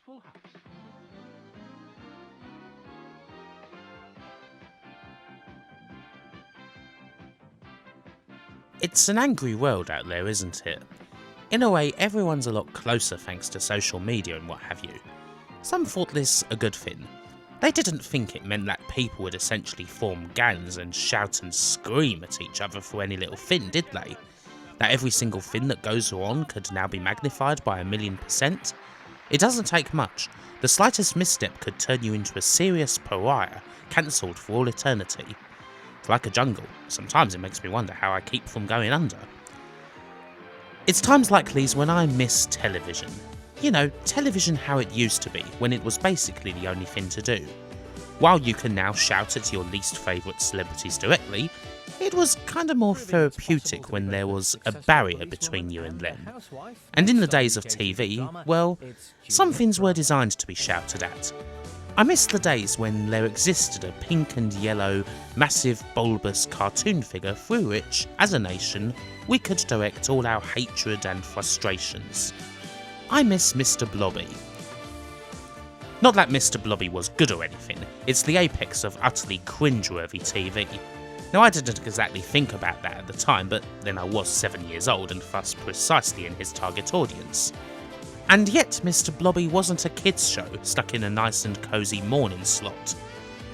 Full House. It's an angry world out there, isn't it? In a way, everyone's a lot closer thanks to social media and what have you. Some thought this a good thing. They didn't think it meant that people would essentially form gangs and shout and scream at each other for any little thing, did they? That every single thing that goes on could now be magnified by 1,000,000%? It doesn't take much. The slightest misstep could turn you into a serious pariah, cancelled for all eternity. It's like a jungle. Sometimes it makes me wonder how I keep from going under. It's times like these when I miss television. You know, television how it used to be, when it was basically the only thing to do. While you can now shout at your least favourite celebrities directly, it was kinda more therapeutic when there was a barrier between you and them. And in the days of TV, well, some things were designed to be shouted at. I miss the days when there existed a pink and yellow, massive, bulbous cartoon figure through which, as a nation, we could direct all our hatred and frustrations. I miss Mr Blobby. Not that Mr Blobby was good or anything, it's the apex of utterly cringeworthy TV. Now I didn't exactly think about that at the time, but then I was 7 years old and thus precisely in his target audience. And yet Mr Blobby wasn't a kids show stuck in a nice and cosy morning slot.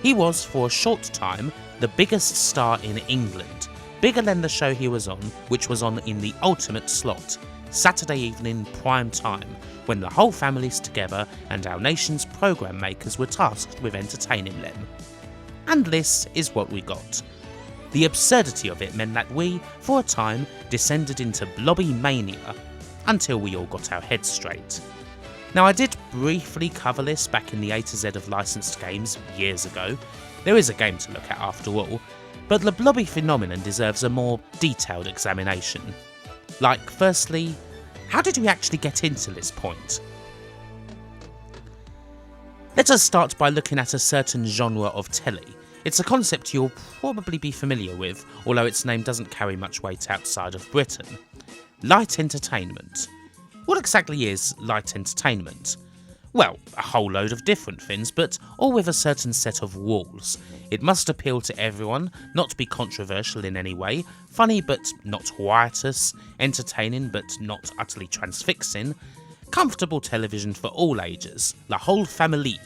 He was, for a short time, the biggest star in England, bigger than the show he was on, which was on in the ultimate slot, Saturday evening prime time, when the whole family's together and our nation's programme makers were tasked with entertaining them. And this is what we got. The absurdity of it meant that we, for a time, descended into Blobbymania, until we all got our heads straight. Now I did briefly cover this back in the A to Z of licensed games years ago. There is a game to look at after all, but the Blobby phenomenon deserves a more detailed examination. Like, firstly, how did we actually get into this point? Let us start by looking at a certain genre of telly. It's a concept you'll probably be familiar with, although its name doesn't carry much weight outside of Britain. Light entertainment. What exactly is light entertainment? Well, a whole load of different things, but all with a certain set of rules. It must appeal to everyone, not be controversial in any way, funny but not riotous, entertaining but not utterly transfixing, comfortable television for all ages, la whole family.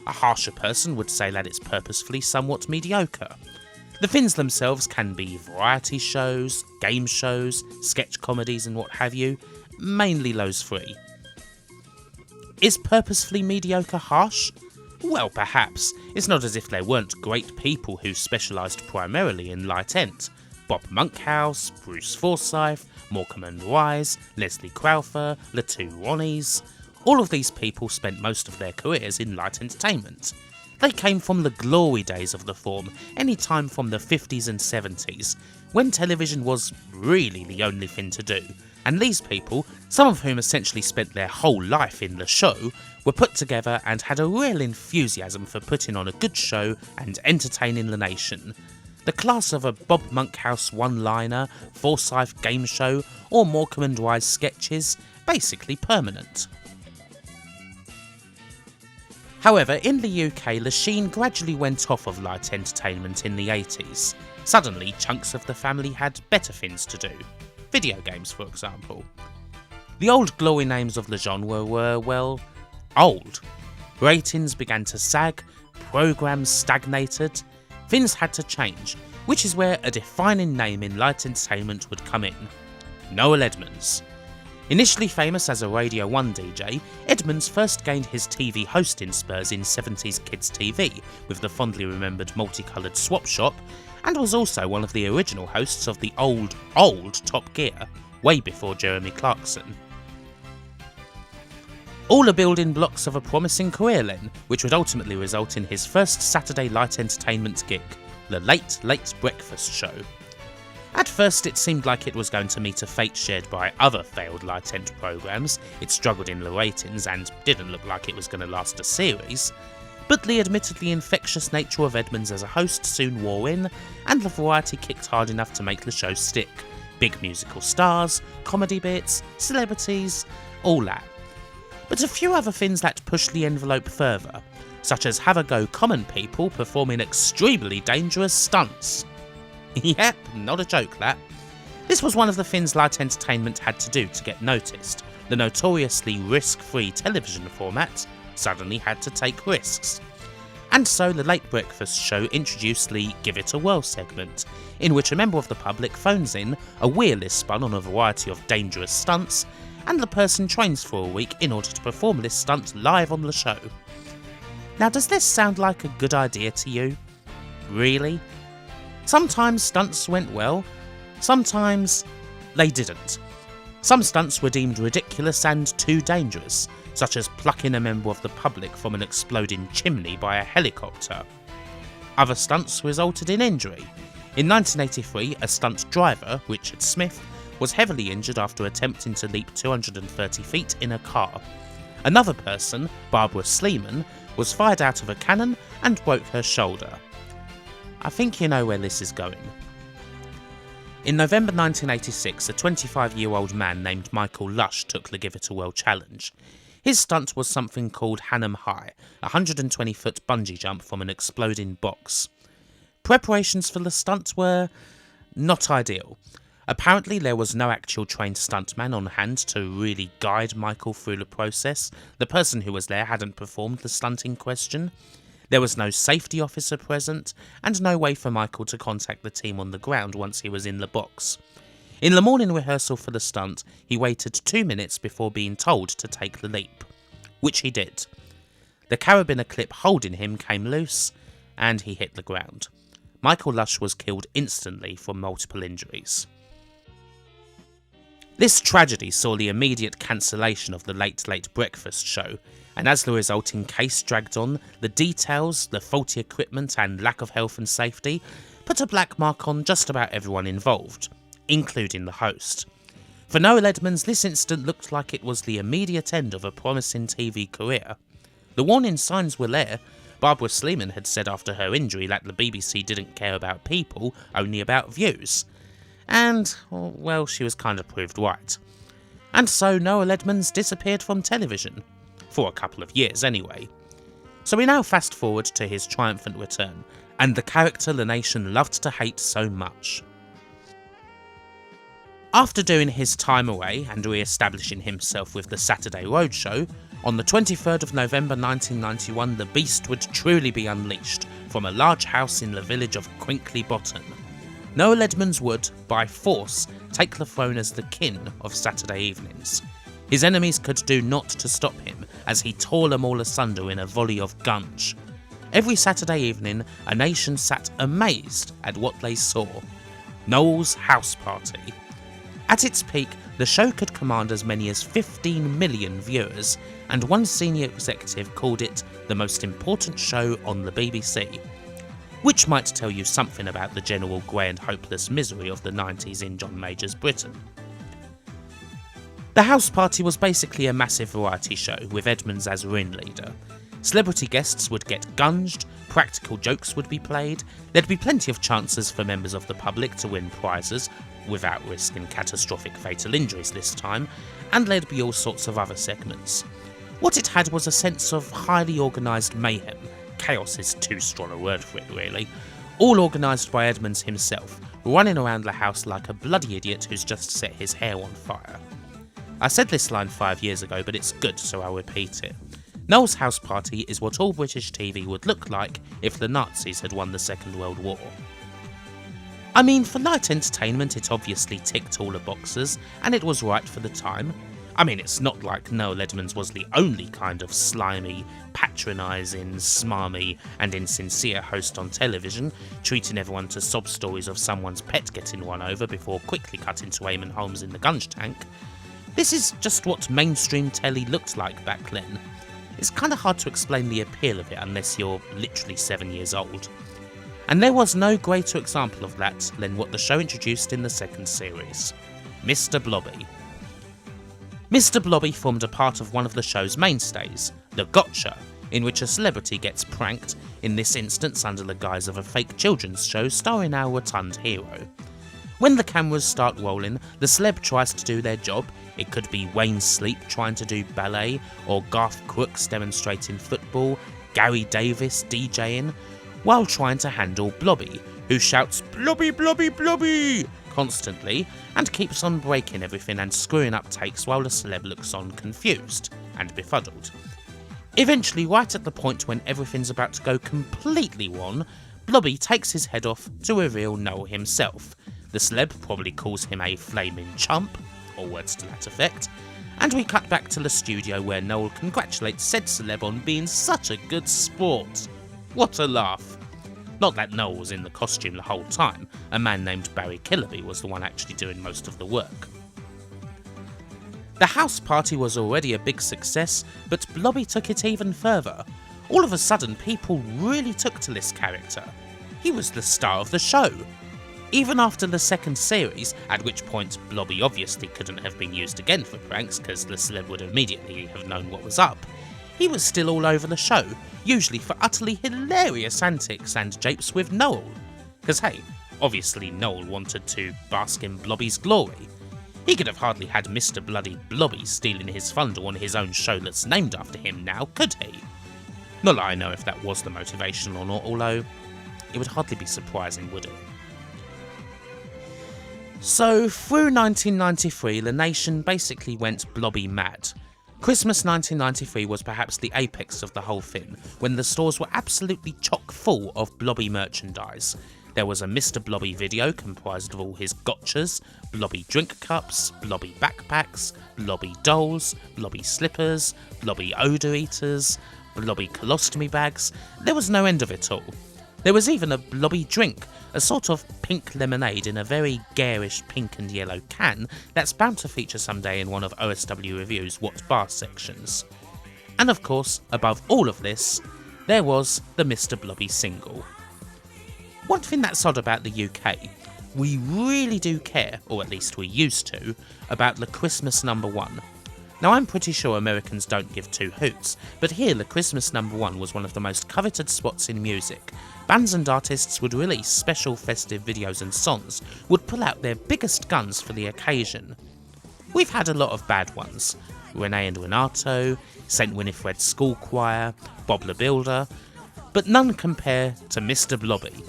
A harsher person would say that it's purposefully somewhat mediocre. The things themselves can be variety shows, game shows, sketch comedies and what have you, mainly those three. Is purposefully mediocre harsh? Well, perhaps. It's not as if there weren't great people who specialised primarily in light ent. Bob Monkhouse, Bruce Forsyth, Morecambe and Wise, Leslie Crowther, the two Ronnies. All of these people spent most of their careers in light entertainment. They came from the glory days of the form, any time from the 50s and 70s, when television was really the only thing to do, and these people, some of whom essentially spent their whole life in the show, were put together and had a real enthusiasm for putting on a good show and entertaining the nation. The class of a Bob Monkhouse one-liner, Forsyth game show, or Morecambe and Wise sketches, basically permanent. However, in the UK, the sheen gradually went off of light entertainment in the 80s. Suddenly, chunks of the family had better things to do. Video games, for example. The old glory names of the genre were, well, old. Ratings began to sag, programmes stagnated, things had to change, which is where a defining name in light entertainment would come in. Noel Edmonds. Initially famous as a Radio 1 DJ, Edmonds first gained his TV hosting spurs in 70s kids TV with the fondly remembered multicoloured Swap Shop, and was also one of the original hosts of the old Top Gear, way before Jeremy Clarkson. All the building blocks of a promising career then, which would ultimately result in his first Saturday light entertainment gig, the Late Late Breakfast Show. At first it seemed like it was going to meet a fate shared by other failed light ent programmes, it struggled in the ratings and didn't look like it was going to last a series, but the admittedly infectious nature of Edmonds as a host soon wore in, and the variety kicked hard enough to make the show stick. Big musical stars, comedy bits, celebrities, all that. but a few other things that push the envelope further, such as have-a-go common people performing extremely dangerous stunts. Yep, not a joke that. This was one of the things light entertainment had to do to get noticed. The notoriously risk-free television format suddenly had to take risks. And so the Late Breakfast Show introduced the Give It a Whirl segment, in which a member of the public phones in, a wheel is spun on a variety of dangerous stunts, and the person trains for a week in order to perform this stunt live on the show. Now, does this sound like a good idea to you? Really? Sometimes stunts went well, sometimes they didn't. Some stunts were deemed ridiculous and too dangerous, such as plucking a member of the public from an exploding chimney by a helicopter. Other stunts resulted in injury. In 1983, a stunt driver, Richard Smith, was heavily injured after attempting to leap 230 feet in a car. Another person, Barbara Sleeman, was fired out of a cannon and broke her shoulder. I think you know where this is going. In November 1986, a 25-year-old man named Michael Lush took the Give It a Whirl challenge. His stunt was something called Hannam High, a 120-foot bungee jump from an exploding box. Preparations for the stunt were not ideal. Apparently there was no actual trained stuntman on hand to really guide Michael through the process. The person who was there hadn't performed the stunt in question. There was no safety officer present, and no way for Michael to contact the team on the ground once he was in the box. In the morning rehearsal for the stunt, he waited 2 minutes before being told to take the leap, which he did. The carabiner clip holding him came loose, and he hit the ground. Michael Lush was killed instantly from multiple injuries. This tragedy saw the immediate cancellation of the Late Late Breakfast Show, and as the resulting case dragged on, the details, the faulty equipment and lack of health and safety put a black mark on just about everyone involved, including the host. For Noel Edmonds, this incident looked like it was the immediate end of a promising TV career. The warning signs were there. Barbara Sleeman had said after her injury that the BBC didn't care about people, only about views. And, well, she was kind of proved right. And so Noel Edmonds disappeared from television. For a couple of years anyway. So we now fast forward to his triumphant return, and the character the nation loved to hate so much. After doing his time away and re-establishing himself with the Saturday Roadshow, on the 23rd of November 1991 the beast would truly be unleashed from a large house in the village of Crinkly Bottom. Noel Edmonds would, by force, take the throne as the king of Saturday evenings. His enemies could do naught to stop him, as he tore them all asunder in a volley of gunge. Every Saturday evening, a nation sat amazed at what they saw. Nowell's House Party. At its peak, the show could command as many as 15 million viewers, and one senior executive called it the most important show on the BBC. Which might tell you something about the general grey and hopeless misery of the 90s in John Major's Britain. The House Party was basically a massive variety show, with Edmonds as ringleader. Celebrity guests would get gunged, practical jokes would be played, there'd be plenty of chances for members of the public to win prizes, without risking catastrophic fatal injuries this time, and there'd be all sorts of other segments. What it had was a sense of highly organised mayhem. Chaos is too strong a word for it, really. All organised by Edmonds himself, running around the house like a bloody idiot who's just set his hair on fire. I said this line 5 years ago, but it's good, so I'll repeat it. Noel's House Party is what all British TV would look like if the Nazis had won the Second World War. I mean, for light entertainment it obviously ticked all the boxes, and it was right for the time. I mean, it's not like Noel Edmonds was the only kind of slimy, patronising, smarmy and insincere host on television, treating everyone to sob stories of someone's pet getting run over before quickly cutting to Eamon Holmes in the gunge tank. This is just what mainstream telly looked like back then. It's kind of hard to explain the appeal of it unless you're literally 7 years old. And there was no greater example of that than what the show introduced in the second series, Mr Blobby. Mr Blobby formed a part of one of the show's mainstays, the Gotcha, in which a celebrity gets pranked, in this instance under the guise of a fake children's show starring our rotund hero. When the cameras start rolling, the celeb tries to do their job. It could be Wayne Sleep trying to do ballet, or Garth Crooks demonstrating football, Gary Davis DJing, while trying to handle Blobby, who shouts "Blobby, Blobby, Blobby" constantly and keeps on breaking everything and screwing up takes while the celeb looks on confused and befuddled. Eventually, right at the point when everything's about to go completely wrong, Blobby takes his head off to reveal Noel himself. The celeb probably calls him a flaming chump, or words to that effect, and we cut back to the studio where Noel congratulates said celeb on being such a good sport. What a laugh. Not that Noel was in the costume the whole time, a man named Barry Killerby was the one actually doing most of the work. The house party was already a big success, but Blobby took it even further. All of a sudden, people really took to this character. He was the star of the show. Even after the second series, at which point Blobby obviously couldn't have been used again for pranks because the celeb would immediately have known what was up, he was still all over the show, usually for utterly hilarious antics and japes with Noel. Because hey, obviously Noel wanted to bask in Blobby's glory. He could have hardly had Mr Bloody Blobby stealing his thunder on his own show that's named after him now, could he? Not that I know if that was the motivation or not, although it would hardly be surprising, would it? So, through 1993, the nation basically went Blobby mad. Christmas 1993 was perhaps the apex of the whole thing, when the stores were absolutely chock full of Blobby merchandise. There was a Mr Blobby video comprised of all his gotchas, Blobby drink cups, Blobby backpacks, Blobby dolls, Blobby slippers, Blobby odour eaters, Blobby colostomy bags. There was no end of it all. There was even a Blobby drink, a sort of pink lemonade in a very garish pink and yellow can that's bound to feature someday in one of OSW Review's What Bar sections. And of course, above all of this, there was the Mr Blobby single. One thing that's odd about the UK, we really do care, or at least we used to, about the Christmas #1. Now I'm pretty sure Americans don't give two hoots, but here the Christmas #1 was one of the most coveted spots in music. Bands and artists would release special festive videos and songs, would pull out their biggest guns for the occasion. We've had a lot of bad ones. Renee and Renato, St Winifred's School Choir, Bob the Builder, but none compare to Mr Blobby.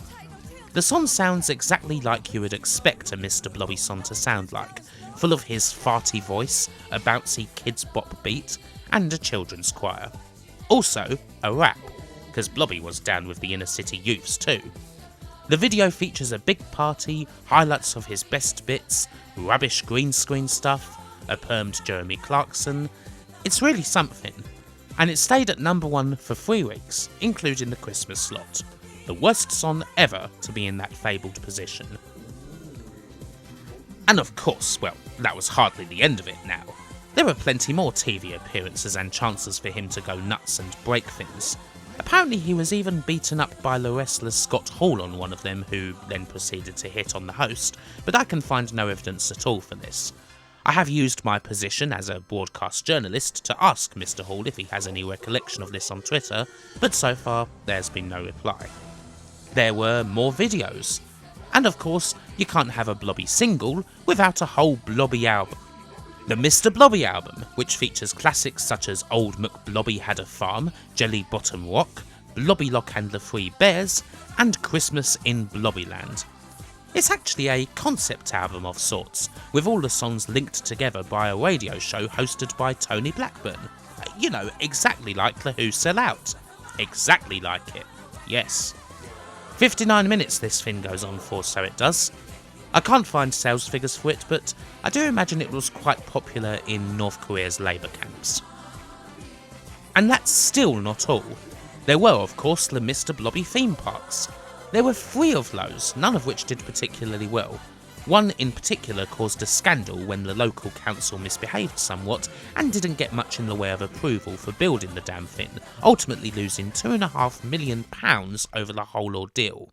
The song sounds exactly like you would expect a Mr Blobby song to sound like, full of his farty voice, a bouncy kids bop beat, and a children's choir. Also, a rap, because Blobby was down with the inner city youths too. The video features a big party, highlights of his best bits, rubbish green screen stuff, a permed Jeremy Clarkson. It's really something. And it stayed at #1 for 3 weeks, including the Christmas slot. The worst song ever to be in that fabled position. And of course, well, that was hardly the end of it now. There were plenty more TV appearances and chances for him to go nuts and break things. Apparently he was even beaten up by the wrestler Scott Hall on one of them, who then proceeded to hit on the host, but I can find no evidence at all for this. I have used my position as a broadcast journalist to ask Mr Hall if he has any recollection of this on Twitter, but so far there's been no reply. There were more videos. And of course, you can't have a Blobby single without a whole Blobby album. The Mr Blobby Album, which features classics such as Old McBlobby Had a Farm, Jelly Bottom Rock, Blobby Lock and the Three Bears, and Christmas in Blobbyland. It's actually a concept album of sorts, with all the songs linked together by a radio show hosted by Tony Blackburn. You know, exactly like The Who Sell Out. Exactly like it. Yes. 59 minutes this thing goes on for, so it does. I can't find sales figures for it, but I do imagine it was quite popular in North Korea's labour camps. And that's still not all. There were, of course, the Mr Blobby theme parks. There were 3 of those, none of which did particularly well. One in particular caused a scandal when the local council misbehaved somewhat and didn't get much in the way of approval for building the damn thing, ultimately losing £2.5 million over the whole ordeal.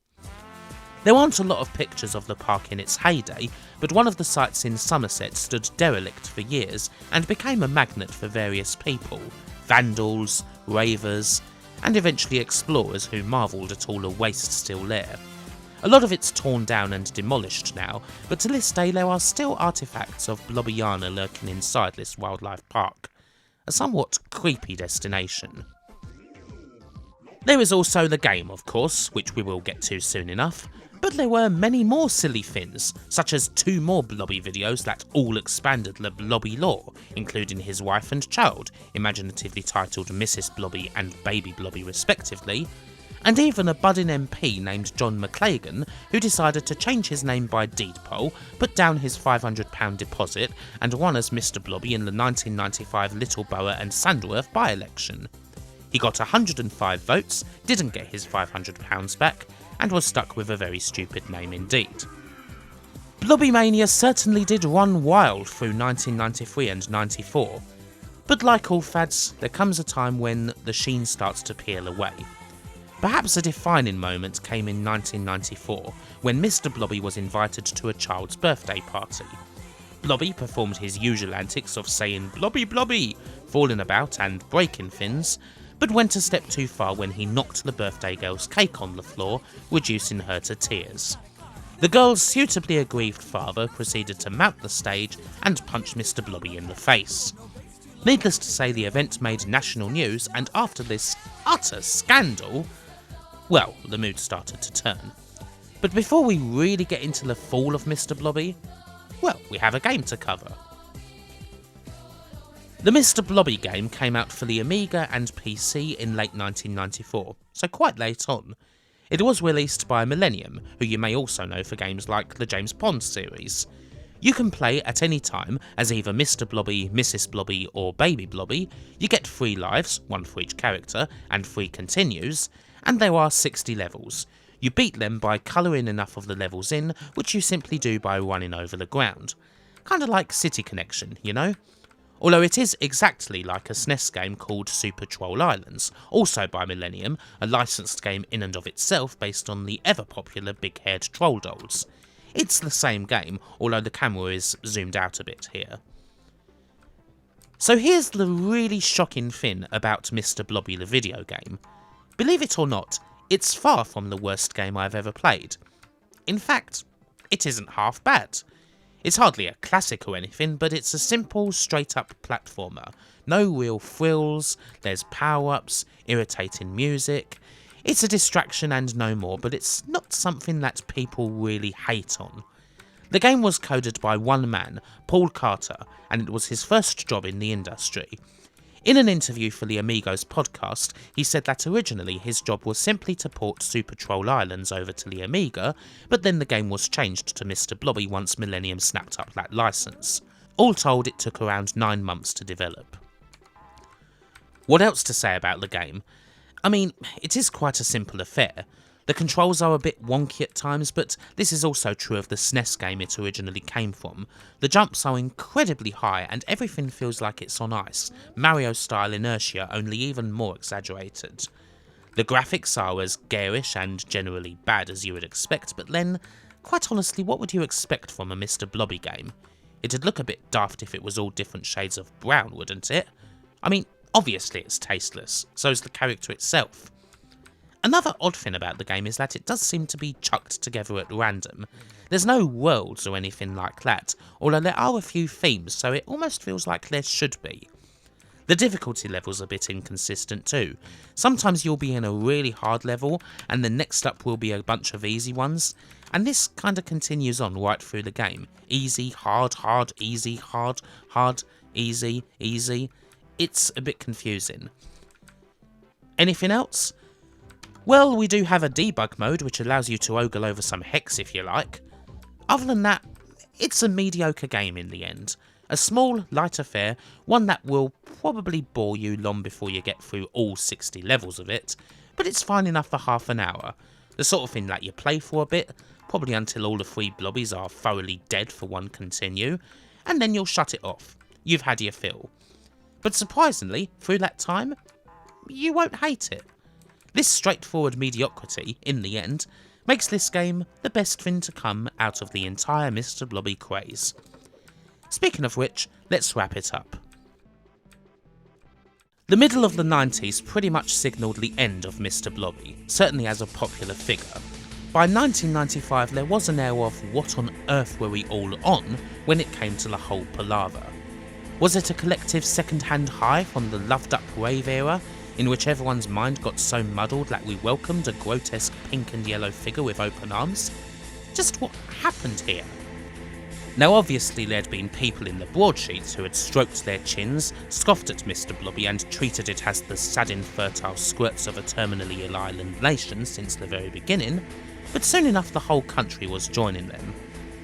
There aren't a lot of pictures of the park in its heyday, but one of the sites in Somerset stood derelict for years and became a magnet for various people, vandals, ravers, and eventually explorers who marvelled at all the waste still there. A lot of it's torn down and demolished now, but to this day there are still artefacts of Blobbymania lurking inside this wildlife park, a somewhat creepy destination. There is also the game, of course, which we will get to soon enough, but there were many more silly things, such as 2 more Blobby videos that all expanded the Blobby lore, including his wife and child, imaginatively titled Mrs Blobby and Baby Blobby respectively, and even a budding MP named John McLagan who decided to change his name by deed poll, put down his £500 deposit and won as Mr Blobby in the 1995 Littleborough and Sandworth by-election. He got 105 votes, didn't get his £500 back, and was stuck with a very stupid name indeed. Blobbymania certainly did run wild through 1993 and 94, but like all fads, there comes a time when the sheen starts to peel away. Perhaps a defining moment came in 1994, when Mr Blobby was invited to a child's birthday party. Blobby performed his usual antics of saying "Blobby Blobby," falling about and breaking things, but went a step too far when he knocked the birthday girl's cake on the floor, reducing her to tears. The girl's suitably aggrieved father proceeded to mount the stage and punch Mr Blobby in the face. Needless to say, the event made national news, and after this utter scandal, well, the mood started to turn. But before we really get into the fall of Mr Blobby, well, we have a game to cover. The Mr Blobby game came out for the Amiga and PC in late 1994, so quite late on. It was released by Millennium, who you may also know for games like the James Bond series. You can play at any time as either Mr Blobby, Mrs Blobby or Baby Blobby. You get 3 lives, 1 for each character, and 3 continues, and there are 60 levels. You beat them by colouring enough of the levels in, which you simply do by running over the ground. Kinda like City Connection, you know? Although it is exactly like a SNES game called Super Troll Islands, also by Millennium, a licensed game in and of itself based on the ever-popular big-haired troll dolls. It's the same game, although the camera is zoomed out a bit here. So here's the really shocking thing about Mr Blobby the Videogame. Believe it or not, it's far from the worst game I've ever played. In fact, it isn't half bad. It's hardly a classic or anything, but it's a simple, straight-up platformer. No real thrills, there's power-ups, irritating music. It's a distraction and no more, but it's not something that people really hate on. The game was coded by one man, Paul Carter, and it was his first job in the industry. In an interview for the Amigos podcast, he said that originally his job was simply to port Super Troll Islands over to the Amiga, but then the game was changed to Mr Blobby once Millennium snapped up that license. All told, it took around 9 months to develop. What else to say about the game? I mean, it is quite a simple affair. The controls are a bit wonky at times, but this is also true of the SNES game it originally came from. The jumps are incredibly high and everything feels like it's on ice, Mario-style inertia only even more exaggerated. The graphics are as garish and generally bad as you would expect, but then, quite honestly, what would you expect from a Mr Blobby game? It'd look a bit daft if it was all different shades of brown, wouldn't it? I mean, obviously it's tasteless, so is the character itself. Another odd thing about the game is that it does seem to be chucked together at random. There's no worlds or anything like that, although there are a few themes, so it almost feels like there should be. The difficulty level's a bit inconsistent too. Sometimes you'll be in a really hard level, and the next up will be a bunch of easy ones, and this kinda continues on right through the game. Easy, hard, hard, easy, hard, hard, easy, easy. It's a bit confusing. Anything else? Well, we do have a debug mode which allows you to ogle over some hex if you like. Other than that, it's a mediocre game in the end. A small, light affair, one that will probably bore you long before you get through all 60 levels of it, but it's fine enough for half an hour. The sort of thing that you play for a bit, probably until all the 3 blobbies are thoroughly dead for one continue, and then you'll shut it off. You've had your fill. But surprisingly, through that time, you won't hate it. This straightforward mediocrity, in the end, makes this game the best thing to come out of the entire Mr Blobby craze. Speaking of which, let's wrap it up. The middle of the 90s pretty much signalled the end of Mr Blobby, certainly as a popular figure. By 1995 there was an air of what on earth were we all on when it came to the whole palaver. Was it a collective second-hand high from the loved-up rave era, in which everyone's mind got so muddled that we welcomed a grotesque pink and yellow figure with open arms? Just what happened here? Now obviously there'd been people in the broadsheets who had stroked their chins, scoffed at Mr Blobby and treated it as the sad infertile squirts of a terminally ill island nation since the very beginning, but soon enough the whole country was joining them.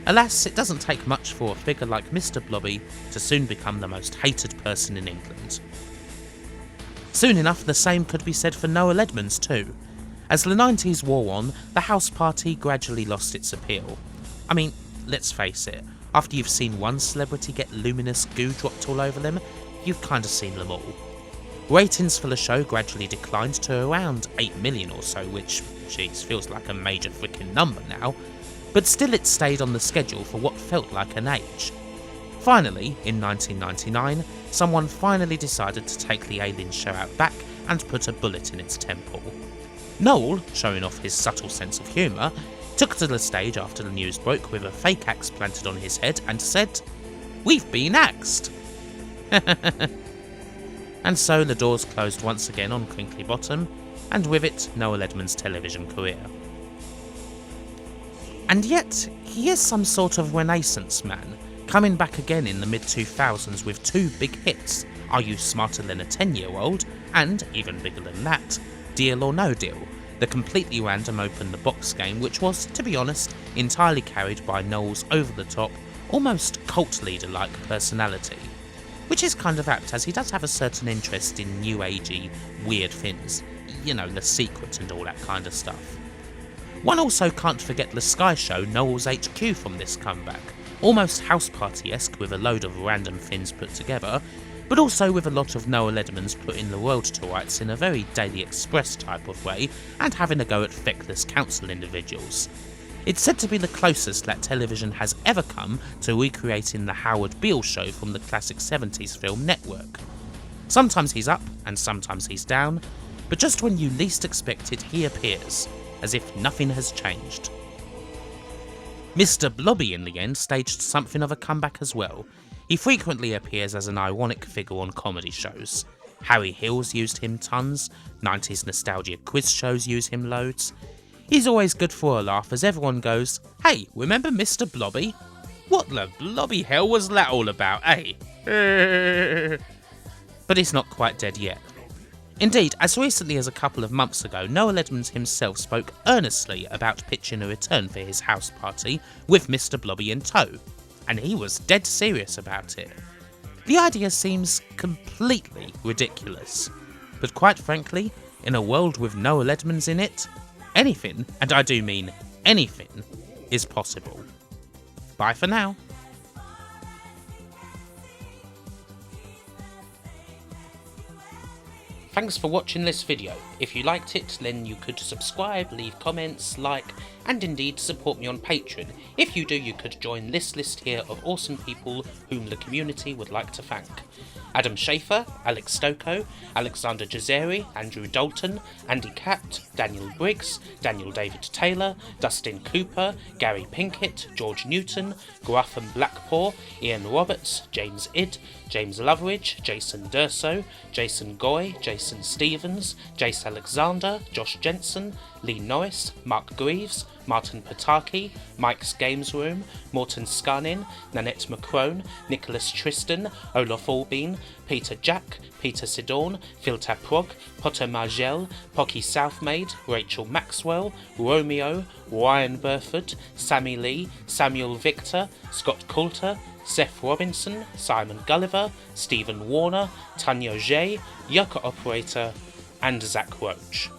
Alas, it doesn't take much for a figure like Mr Blobby to soon become the most hated person in England. Soon enough the same could be said for Noel Edmonds too. As the 90s wore on, the house party gradually lost its appeal. I mean, let's face it, after you've seen one celebrity get luminous goo dropped all over them, you've kinda seen them all. Ratings for the show gradually declined to around 8 million or so, which, jeez, feels like a major freaking number now, but still it stayed on the schedule for what felt like an age. Finally, in 1999, someone finally decided to take the Alien show out back and put a bullet in its temple. Noel, showing off his subtle sense of humour, took to the stage after the news broke with a fake axe planted on his head and said, "We've been axed!" And so the doors closed once again on Crinkly Bottom, and with it Noel Edmonds' television career. And yet, he is some sort of renaissance man, coming back again in the mid-2000s with two big hits, Are You Smarter Than a 10-Year-Old? And, even bigger than that, Deal or No Deal, the completely random open-the-box game which was, to be honest, entirely carried by Noel's over-the-top, almost cult leader-like personality. Which is kind of apt, as he does have a certain interest in new agey, weird things. You know, The Secret and all that kind of stuff. One also can't forget the Sky show Noel's HQ from this comeback, almost house party-esque with a load of random things put together, but also with a lot of Noel Edmonds putting the world to rights in a very Daily Express type of way and having a go at feckless council individuals. It's said to be the closest that television has ever come to recreating the Howard Beale show from the classic 70s film Network. Sometimes he's up and sometimes he's down, but just when you least expect it he appears, as if nothing has changed. Mr Blobby in the end staged something of a comeback as well. He frequently appears as an ironic figure on comedy shows. Harry Hills used him tons, 90s nostalgia quiz shows use him loads. He's always good for a laugh as everyone goes, "Hey, remember Mr Blobby? What the blobby hell was that all about, eh?" But he's not quite dead yet. Indeed, as recently as a couple of months ago, Noel Edmonds himself spoke earnestly about pitching a return for his house party with Mr Blobby in tow, and he was dead serious about it. The idea seems completely ridiculous, but quite frankly, in a world with Noel Edmonds in it, anything, and I do mean anything, is possible. Bye for now. Thanks for watching this video. If you liked it, then you could subscribe, leave comments, like, and indeed support me on Patreon. If you do, you could join this list here of awesome people whom the community would like to thank. Adam Schaefer, Alex Stocco, Alexander Jazeri, Andrew Dalton, Andy Capt, Daniel Briggs, Daniel David Taylor, Dustin Cooper, Gary Pinkett, George Newton, Gruffin Blackpaw, Iain Roberts, James Idd, James Loveridge, Jason Durso, Jason Goy, Jason Stevens, Jace Alexander, Josh Jensen, Lee Norris, Mark Greaves, Martin Pataki, Mike's Games Room, Morton Scarnin, Nanette McCrone, Nicholas Tristan, Olaf Albeen, Peter Jack, Peter Sidorn, Phil Taprog, Potter Margel, Pocky Southmaid, Rachel Maxwell, Romeo, Ryan Burford, Sammy Lee, Samuel Victor, Scott Coulter, Seth Robinson, Simon Gulliver, Stephen Warner, Tanya J, Yucca Operator, and Zach Roach.